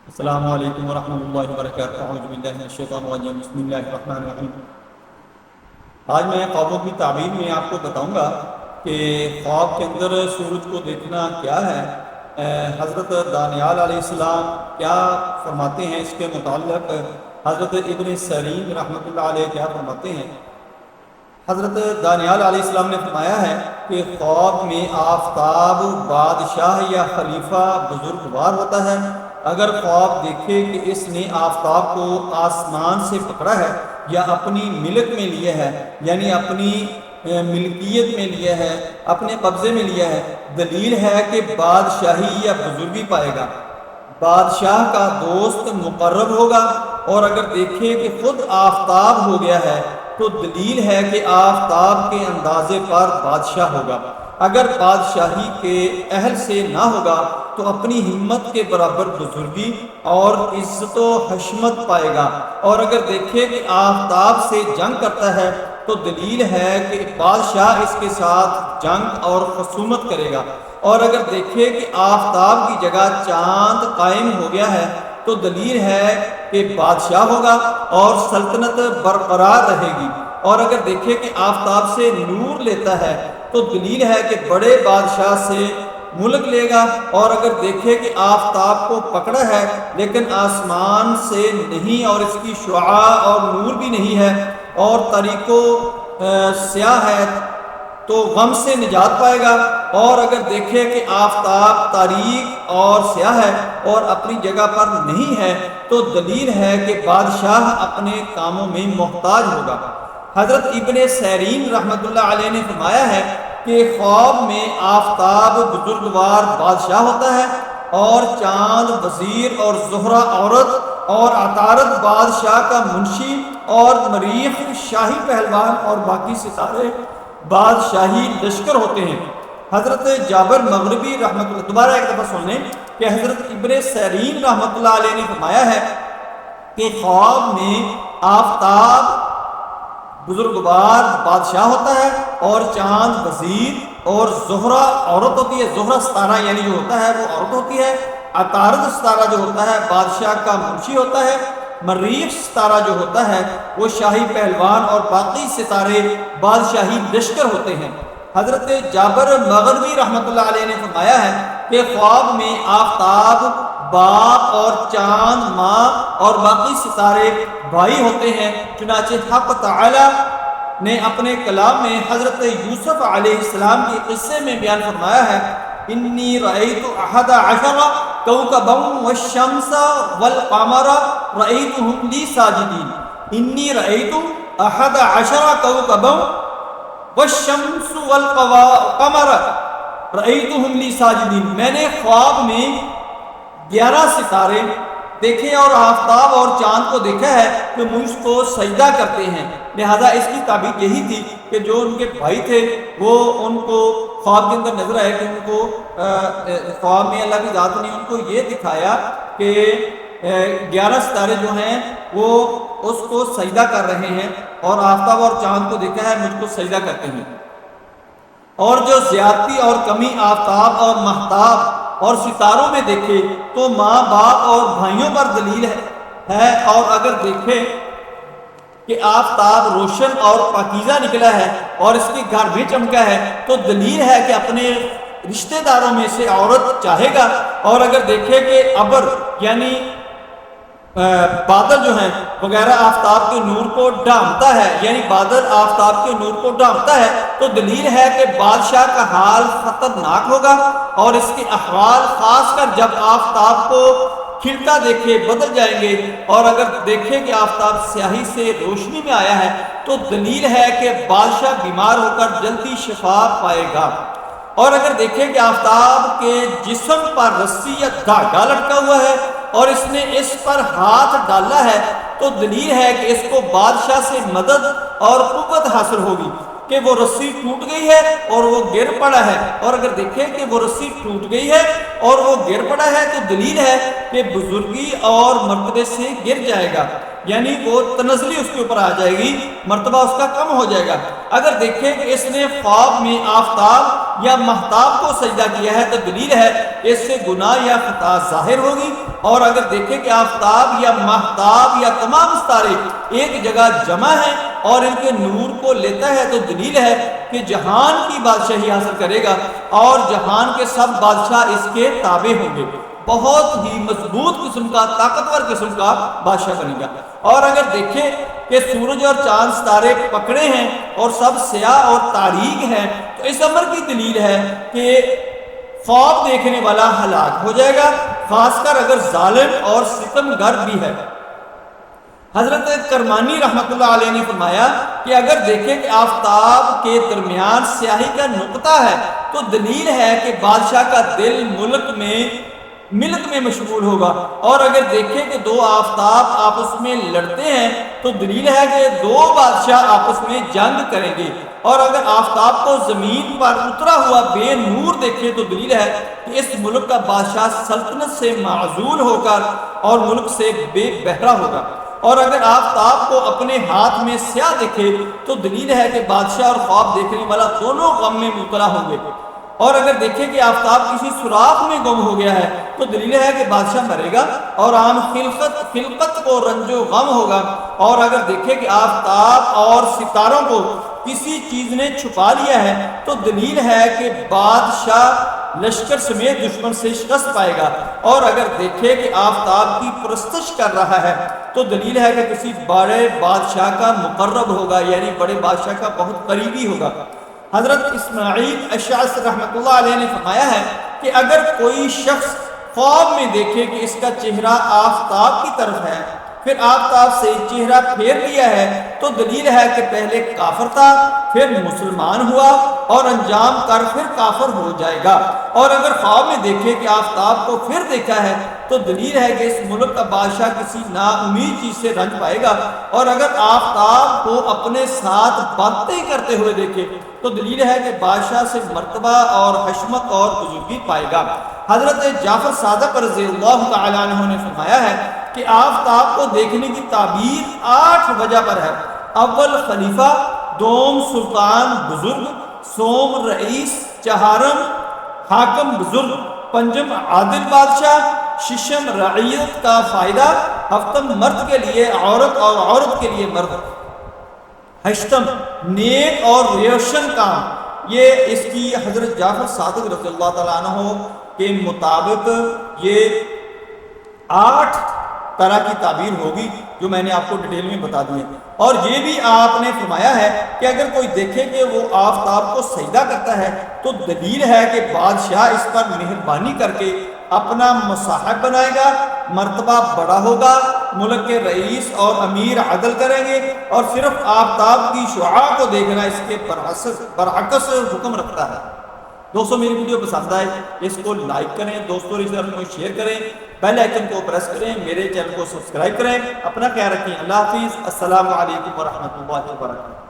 السلام علیکم ورحمۃ اللہ وبرکاتہ۔ اعوذ باللہ من الشیطان الرجیم، بسم اللہ الرحمن الرحیم۔ آج میں خوابوں کی تعبیر میں آپ کو بتاؤں گا کہ خواب کے اندر سورج کو دیکھنا کیا ہے۔ حضرت دانیال علیہ السلام کیا فرماتے ہیں اس کے متعلق، حضرت ابن سیرین رحمۃ اللہ علیہ کیا فرماتے ہیں۔ حضرت دانیال علیہ السلام نے فرمایا ہے کہ خواب میں آفتاب بادشاہ یا خلیفہ بزرگوار ہوتا ہے۔ اگر خواب دیکھے کہ اس نے آفتاب کو آسمان سے پکڑا ہے یا اپنی ملک میں لیا ہے، یعنی اپنی ملکیت میں لیا ہے، اپنے قبضے میں لیا ہے، دلیل ہے کہ بادشاہی یا بزرگی پائے گا، بادشاہ کا دوست مقرب ہوگا۔ اور اگر دیکھے کہ خود آفتاب ہو گیا ہے تو دلیل ہے کہ آفتاب کے اندازے پر بادشاہ ہوگا۔ اگر بادشاہی کے اہل سے نہ ہوگا تو اپنی ہمت کے برابر بزرگی اور عزت و حشمت پائے گا۔ اور اگر دیکھے کہ آفتاب سے جنگ کرتا ہے تو دلیل ہے کہ بادشاہ اس کے ساتھ جنگ اور خصومت کرے گا۔ اور اگر دیکھے کہ آفتاب کی جگہ چاند قائم ہو گیا ہے تو دلیل ہے کہ بادشاہ ہوگا اور سلطنت برقرار رہے گی۔ اور اگر دیکھے کہ آفتاب سے نور لیتا ہے تو دلیل ہے کہ بڑے بادشاہ سے ملک لے گا۔ اور اگر دیکھے کہ آفتاب کو پکڑا ہے لیکن آسمان سے نہیں اور اس کی شعاع اور نور بھی نہیں ہے اور تاریک و سیاہ ہے تو غم سے نجات پائے گا۔ اور اگر دیکھے کہ آفتاب تاریک اور سیاہ ہے اور اپنی جگہ پر نہیں ہے تو دلیل ہے کہ بادشاہ اپنے کاموں میں محتاج ہوگا۔ حضرت ابن سیرین رحمۃ اللہ علیہ نے فرمایا ہے کہ خواب میں آفتاب بزرگوار بادشاہ ہوتا ہے اور چاند وزیر اور زہرہ عورت اور عطارد بادشاہ کا منشی اور مریخ شاہی پہلوان اور باقی ستارے بادشاہی لشکر ہوتے ہیں۔ حضرت جابر مغربی رحمۃ اللہ، دوبارہ ایک دفعہ سن لیں کہ حضرت ابن سیرین رحمۃ اللہ علیہ نے فرمایا ہے کہ خواب میں آفتاب بزرگوار بادشاہ ہوتا ہے اور چاند وزیر اور زہرہ عورت ہوتی ہے۔ زہرہ ستارہ یعنی جو ہوتا ہے وہ عورت ہوتی ہے۔ عطارد ستارہ جو ہوتا ہے بادشاہ کا منشی ہوتا ہے۔ مریخ ستارہ جو ہوتا ہے وہ شاہی پہلوان اور باقی ستارے بادشاہی لشکر ہوتے ہیں۔ حضرت جابر مغربی رحمۃ اللہ علیہ نے فرمایا ہے کہ خواب میں آفتاب باپ اور چاند ماں اور باقی ستارے بھائی ہوتے ہیں۔ چنانچہ حق تعالی نے اپنے کلام میں حضرت یوسف علیہ السلام کے قصے میں بیان فرمایا ہے، انی رأیت احد عشر کوکبا والشمس والقمر رأیتهم لی ساجدین۔ انی رأیت احد عشر کوکبا والشمس والقمر رأیتهم لی ساجدین۔ میں نے خواب میں 11 ستارے دیکھے اور آفتاب اور چاند کو دیکھا ہے کہ مجھ کو سجدہ کرتے ہیں۔ لہذا اس کی تعبیر یہی تھی کہ جو ان کے بھائی تھے وہ ان کو خواب کے اندر نظر آئے کہ ان کو خواب میں اللہ کی ذات نے ان کو یہ دکھایا کہ 11 ستارے جو ہیں وہ اس کو سجدہ کر رہے ہیں اور آفتاب اور چاند کو دیکھا ہے مجھ کو سجدہ کرتے ہیں۔ اور جو زیادتی اور کمی آفتاب اور مہتاب اور ستاروں میں دیکھے تو ماں باپ اور بھائیوں پر دلیل ہے۔ اور اگر دیکھے کہ آفتاب روشن اور پاکیزہ نکلا ہے اور اس کے گھر بھی چمکا ہے تو دلیل ہے کہ اپنے رشتہ داروں میں سے عورت چاہے گا۔ اور اگر دیکھے کہ ابر یعنی بادل جو ہیں وغیرہ آفتاب کے نور کو ڈھانپتا ہے، یعنی بادل آفتاب کے نور کو ڈھانپتا ہے تو دلیل ہے کہ بادشاہ کا حال خطرناک ہوگا۔ اور اس کے احوال خاص کر جب آفتاب کو کھلتا دیکھے بدل جائیں گے۔ اور اگر دیکھے کہ آفتاب سیاہی سے روشنی میں آیا ہے تو دلیل ہے کہ بادشاہ بیمار ہو کر جلدی شفا پائے گا۔ اور اگر دیکھیں کہ آفتاب کے جسم پر رسی یا دھاگا لٹکا ہوا ہے اور اس نے اس پر ہاتھ ڈالا ہے تو دلیل ہے کہ اس کو بادشاہ سے مدد اور قوت حاصل ہوگی کہ وہ رسی ٹوٹ گئی ہے اور وہ گر پڑا ہے۔ اور اگر دیکھیں کہ وہ رسی ٹوٹ گئی ہے اور وہ گر پڑا ہے تو دلیل ہے کہ بزرگی اور مرتبے سے گر جائے گا۔ یعنی وہ تنزلی اس کے اوپر آ جائے گی، مرتبہ اس کا کم ہو جائے گا۔ اگر دیکھیں کہ اس نے خواب میں آفتاب یا مہتاب کو سجدہ کیا ہے تو دلیل ہے کہ اس سے گناہ یا خطا ظاہر ہوگی، اور اگر دیکھیں کہ آفتاب یا مہتاب یا تمام ستارے ایک جگہ جمع ہیں اور ان کے نور کو لیتا ہے تو دلیل ہے کہ جہان کی بادشاہی حاصل کرے گا اور جہان کے سب بادشاہ اس کے تابع ہوں گے، بہت ہی مضبوط قسم کا، طاقتور قسم کا بادشاہ بنے گا۔ اور اگر دیکھیں کہ سورج اور چاند ستارے پکڑے ہیں اور سب سیاہ اور تاریک ہیں تو اس امر کی دلیل ہے کہ خواب دیکھنے والا ہلاک ہو جائے گا، خاص کر اگر ظالم اور ستمگر بھی ہے۔ حضرت کرمانی رحمۃ اللہ علیہ نے فرمایا کہ اگر دیکھیں کہ آفتاب کے درمیان سیاہی کا نقطہ ہے تو دلیل ہے کہ بادشاہ کا دل ملک میں مشغول ہوگا، اور اگر دیکھیں کہ دو آفتاب آپس میں لڑتے ہیں تو دلیل ہے کہ دو بادشاہ آپس میں جنگ کریں گے، اور اگر آفتاب کو زمین پر اترا ہوا بے نور دیکھیں تو دلیل ہے کہ اس ملک کا بادشاہ سلطنت سے معزول ہو کر اور ملک سے بے بہرا ہوگا، اور اگر آفتاب کو اپنے ہاتھ میں سیاہ دیکھے تو دلیل ہے کہ بادشاہ اور خواب دیکھنے والا دونوں غم میں مبتلا ہوں گے، اور اگر دیکھیں کہ آفتاب کسی سوراخ میں گم ہو گیا ہے تو دلیل ہے کہ بادشاہ مرے گا اور عام خلقت کو رنج و غم ہوگا، اور اگر دیکھیں کہ آفتاب اور ستاروں کو کسی چیز نے چھپا لیا ہے تو دلیل ہے کہ بادشاہ لشکر سمیت دشمن سے شکست پائے گا، اور اگر دیکھیں کہ آفتاب کی پرستش کر رہا ہے تو دلیل ہے کہ کسی بڑے بادشاہ کا مقرب ہوگا، یعنی بڑے بادشاہ کا بہت قریبی ہوگا۔ حضرت اسماعیل اشعث رحمۃ اللہ علیہ نے فرمایا ہے کہ اگر کوئی شخص خواب میں دیکھے کہ اس کا چہرہ آفتاب کی طرف ہے، پھر آفتاب سے چہرہ پھیر لیا ہے تو دلیل ہے کہ پہلے کافر تھا، پھر مسلمان ہوا اور انجام کر پھر کافر ہو جائے گا، اور اگر خواب میں دیکھے کہ آفتاب کو پھر دیکھا ہے تو دلیل ہے کہ اس ملک کا بادشاہ کسی نا امید چیز سے رنج پائے گا، اور اگر آفتاب کو اپنے ساتھ باتیں کرتے ہوئے دیکھے تو دلیل ہے کہ بادشاہ سے مرتبہ اور حشمت اور بزرگی پائے گا۔ حضرت جعفر صادق رضی اللہ تعالیٰ عنہ نے فرمایا ہے کہ آفتاب کو دیکھنے کی تعبیر 8 وجہ پر ہے۔ اول خلیفہ، دوم سلطان بزرگ، سوم رئیس، چہارم حاکم بزرگ، پنجم عادل بادشاہ، ششم رعیت کا فائدہ، ہفتم مرد کے لیے عورت اور عورت کے لیے مرد، ہشتم نیک اور روشن کام۔ یہ اس کی حضرت جعفر صادق رضی اللہ تعالیٰ عنہ کے مطابق یہ 8 طرح کی تعبیر ہوگی جو میں نے آپ کو ڈیٹیل میں بتا دی ہے، اور یہ بھی آپ نے فرمایا ہے کہ اگر کوئی دیکھے کہ وہ آفتاب کو سجدہ کرتا ہے تو دلیل ہے کہ بادشاہ اس پر مہربانی کر کے اپنا مصاحب بنائے گا، مرتبہ بڑا ہوگا، ملک کے رئیس اور امیر عدل کریں گے، اور صرف آفتاب کی شعاع کو دیکھنا اس کے برعکس حکم رکھتا ہے۔ دوستوں میری ویڈیو پسند آئے اس کو لائک کریں، دوستوں کو شیئر کریں، بیل آئیکن کو پریس کریں، میرے چینل کو سبسکرائب کریں، اپنا خیال رکھیں۔ اللہ حافظ، السلام علیکم ورحمۃ اللہ وبرکاتہ۔